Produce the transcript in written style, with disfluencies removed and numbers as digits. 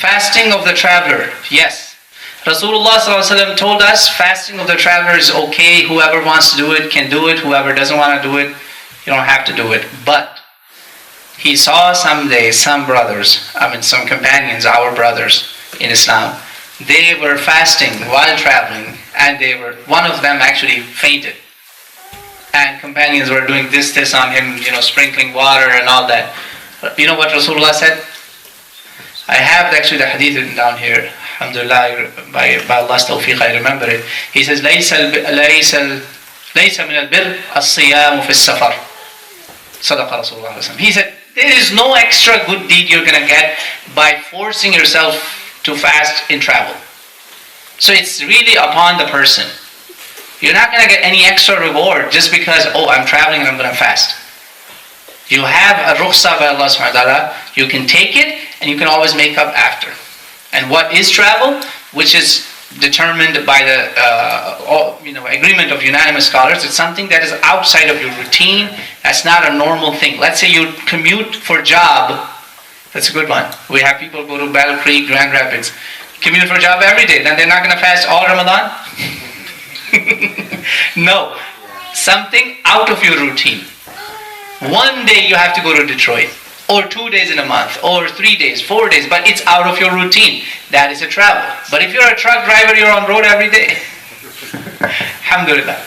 Fasting of the traveler, yes. Rasulullah ﷺ told us fasting of the traveler is okay. Whoever wants to do it can do it. Whoever doesn't want to do it, you don't have to do it. But he saw someday some brothers, some companions, our brothers in Islam, they were fasting while traveling, and one of them actually fainted. And companions were doing this on him, sprinkling water and all that. You know what Rasulullah said? I have actually the hadith written down here. Alhamdulillah, by Allah's tawfiq, I remember it. He says, لَيْسَ مِنَ الْبِرِّ الصِّيَامُ فِي السَّفَرِ. Sadaqa Rasulullah. He said, there is no extra good deed you're going to get by forcing yourself to fast in travel. So it's really upon the person. You're not going to get any extra reward just because, I'm traveling and I'm going to fast. You have a rukhsah by Allah subhanahu wa ta'ala. You can take it and you can always make up after. And what is travel? Which is determined by the agreement of unanimous scholars. It's something that is outside of your routine. That's not a normal thing. Let's say you commute for job. That's a good one. We have people go to Battle Creek, Grand Rapids, commute for job every day. Then they're not going to fast all Ramadan? No. Something out of your routine. One day you have to go to Detroit, or 2 days in a month, or 3 days, 4 days, but it's out of your routine. That is a travel. But if you're a truck driver, you're on road every day. Alhamdulillah.